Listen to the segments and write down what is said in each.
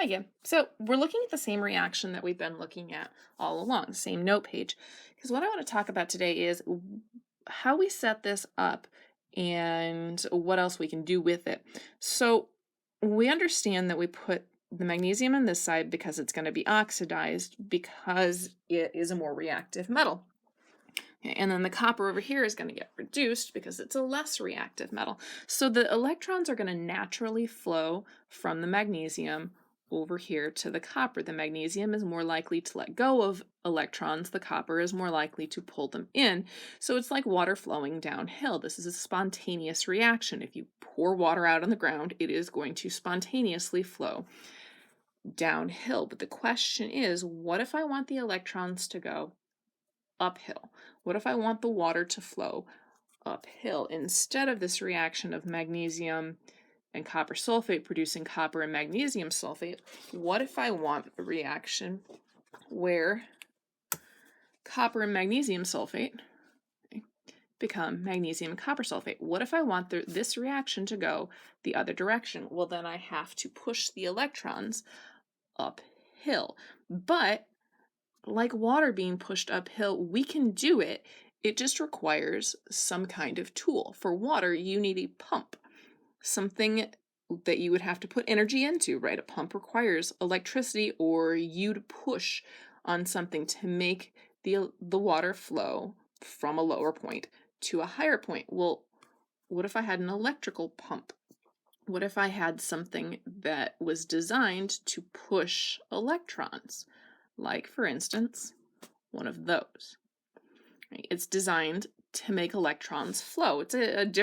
Hi again. So we're looking at the same reaction that we've been looking at all along, the same note page. Because what I want to talk about today is how we set this up and what else we can do with it. So we understand that we put the magnesium on this side because it's going to be oxidized because it is a more reactive metal. Okay, and then the copper over here is going to get reduced because it's a less reactive metal. So the electrons are going to naturally flow from the magnesium over here to the copper. The magnesium is more likely to let go of electrons. The copper is more likely to pull them in. So it's like water flowing downhill. This is a spontaneous reaction. If you pour water out on the ground, it is going to spontaneously flow downhill. But the question is, what if I want the electrons to go uphill? What if I want the water to flow uphill? Instead of this reaction of magnesium and copper sulfate producing copper and magnesium sulfate, what if I want a reaction where copper and magnesium sulfate become magnesium and copper sulfate? What if I want this reaction to go the other direction? Well, then I have to push the electrons uphill. But like water being pushed uphill, we can do it. It just requires some kind of tool. For water, you need a pump, something that you would have to put energy into, right? A pump requires electricity or you to push on something to make the water flow from a lower point to a higher point. Well, what if I had an electrical pump? What if I had something that was designed to push electrons? Like, for instance, one of those. Right? It's designed to make electrons flow. It's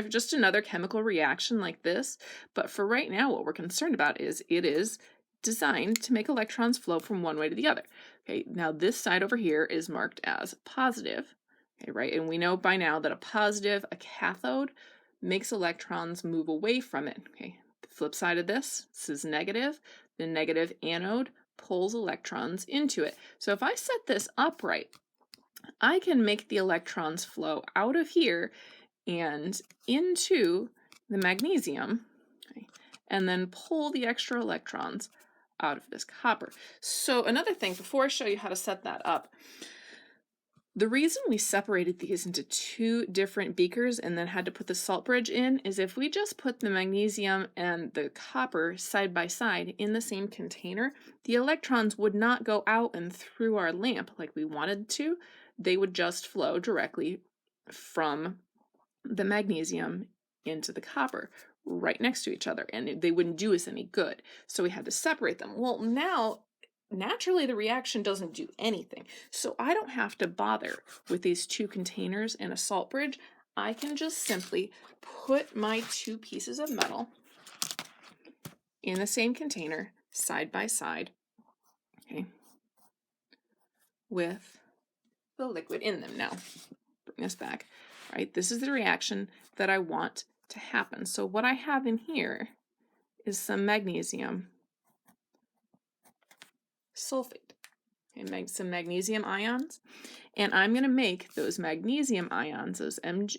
just another chemical reaction like this, but for right now, what we're concerned about is it is designed to make electrons flow from one way to the other. Okay, now this side over here is marked as positive, okay, right? And we know by now that a cathode, makes electrons move away from it. Okay, the flip side of this is negative. The negative anode pulls electrons into it. So if I set this up right, I can make the electrons flow out of here and into the magnesium, okay, and then pull the extra electrons out of this copper. So another thing, before I show you how to set that up, the reason we separated these into two different beakers and then had to put the salt bridge in is if we just put the magnesium and the copper side by side in the same container, the electrons would not go out and through our lamp like we wanted to. They would just flow directly from the magnesium into the copper right next to each other, and they wouldn't do us any good. So we had to separate them. Well, now naturally, the reaction doesn't do anything. So I don't have to bother with these two containers and a salt bridge. I can just simply put my two pieces of metal in the same container side by side, okay, with the liquid in them. Now, bring this back, right? This is the reaction that I want to happen. So what I have in here is some magnesium sulfate, and some magnesium ions, and I'm going to make those magnesium ions, those oops,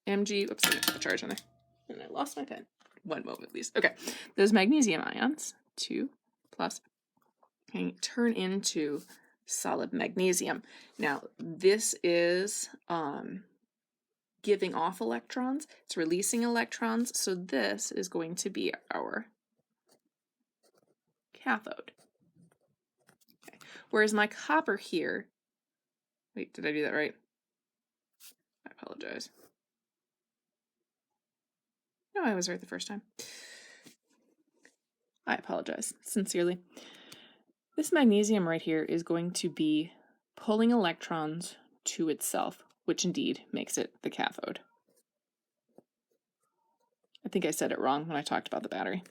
I put the charge on there, and I lost my pen. One moment, please. Okay, those magnesium ions, 2+, okay, turn into solid magnesium. Now, this is giving off electrons, it's releasing electrons, so this is going to be our cathode. Okay. Whereas my copper here, wait, did I do that right? I apologize. No, I was right the first time. I apologize, sincerely. This magnesium right here is going to be pulling electrons to itself, which indeed makes it the cathode. I think I said it wrong when I talked about the battery.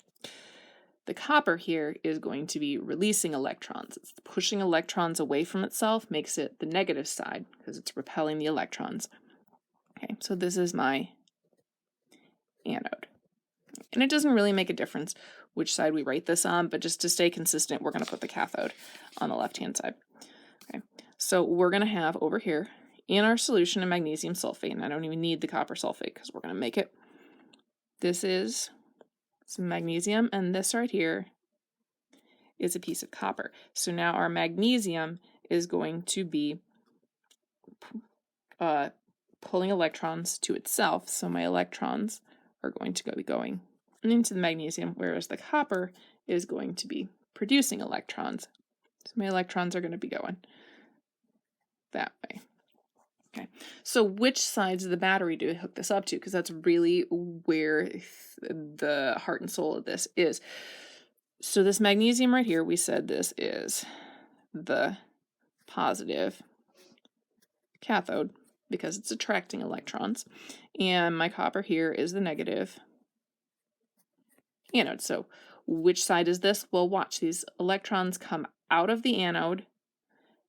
The copper here is going to be releasing electrons. It's pushing electrons away from itself, makes it the negative side because it's repelling the electrons. Okay, so this is my anode. And it doesn't really make a difference which side we write this on, but just to stay consistent, we're going to put the cathode on the left-hand side. Okay, so we're going to have over here in our solution of magnesium sulfate, and I don't even need the copper sulfate because we're going to make it. This is some magnesium, and this right here is a piece of copper. So now our magnesium is going to be pulling electrons to itself. So my electrons are going to be going into the magnesium, whereas the copper is going to be producing electrons. So my electrons are going to be going that way. Okay, so which sides of the battery do we hook this up to? Because that's really where the heart and soul of this is. So this magnesium right here, we said this is the positive cathode because it's attracting electrons. And my copper here is the negative anode. So which side is this? Well, watch. These electrons come out of the anode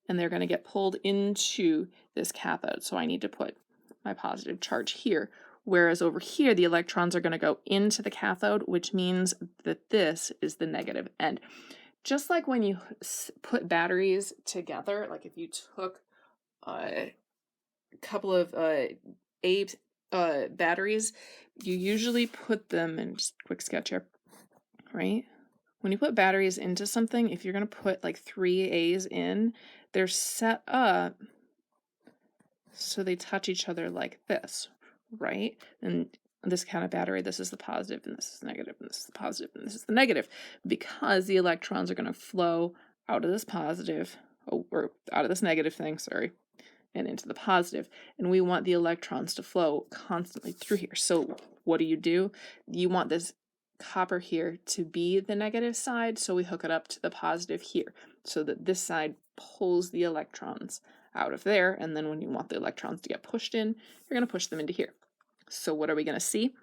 and they're going to get pulled into this cathode. So I need to put my positive charge here. Whereas over here, the electrons are going to go into the cathode, which means that this is the negative end. Just like when you put batteries together, like if you took a couple of batteries, you usually put them in, just a quick sketch here, right? When you put batteries into something, if you're going to put like 3 A's in, they're set up so they touch each other like this, right? And this kind of battery, this is the positive, and this is the negative, and this is the positive, and this is the negative, because the electrons are going to flow out of this positive, or out of this negative thing, sorry, and into the positive. And we want the electrons to flow constantly through here. So what do? You want this copper here to be the negative side, so we hook it up to the positive here, so that this side pulls the electrons out of there, and then when you want the electrons to get pushed in, you're going to push them into here. So what are we going to see?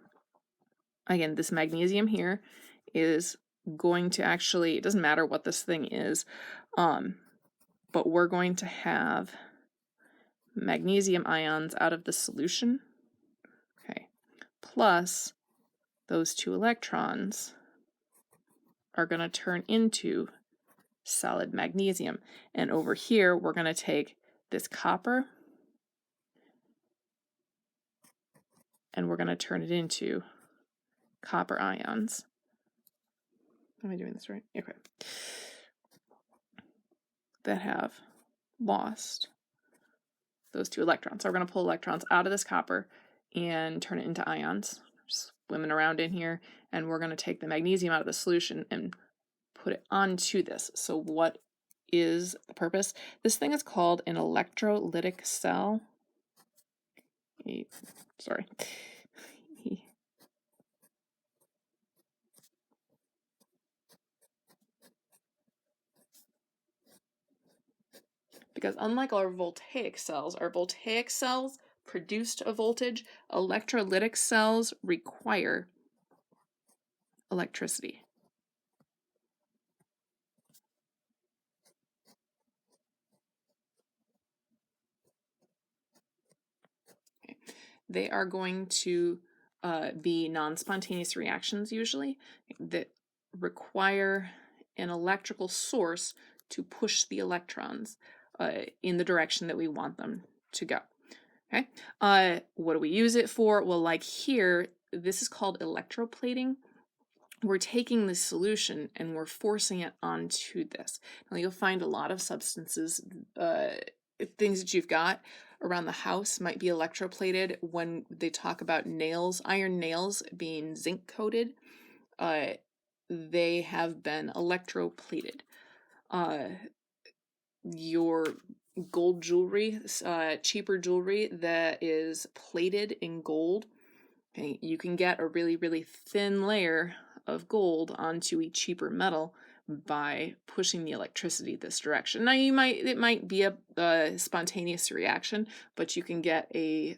Again, this magnesium here is going to actually, it doesn't matter what this thing is, but we're going to have magnesium ions out of the solution, okay, plus those 2 electrons are going to turn into solid magnesium. And over here, we're going to take this copper and we're going to turn it into copper ions. Am I doing this right? Okay. That have lost those 2 electrons. So we're going to pull electrons out of this copper and turn it into ions, swimming around in here, and we're going to take the magnesium out of the solution and put it onto this. So what is the purpose? This thing is called an electrolytic cell. Sorry. Because unlike our voltaic cells produced a voltage. Electrolytic cells require electricity. Okay. They are going to be non-spontaneous reactions usually that require an electrical source to push the electrons in the direction that we want them to go. Okay. What do we use it for? Well, like here, this is called electroplating. We're taking this solution and we're forcing it onto this. Now you'll find a lot of substances, things that you've got around the house might be electroplated. When they talk about nails, iron nails being zinc coated, they have been electroplated. Your gold jewelry, cheaper jewelry that is plated in gold, okay, you can get a really, really thin layer of gold onto a cheaper metal by pushing the electricity this direction. Now it might be a spontaneous reaction, but you can get a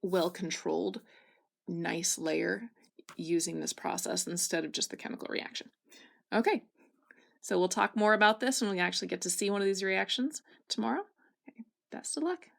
well-controlled, nice layer using this process instead of just the chemical reaction. Okay, so we'll talk more about this when we actually get to see one of these reactions tomorrow. Okay, best of luck.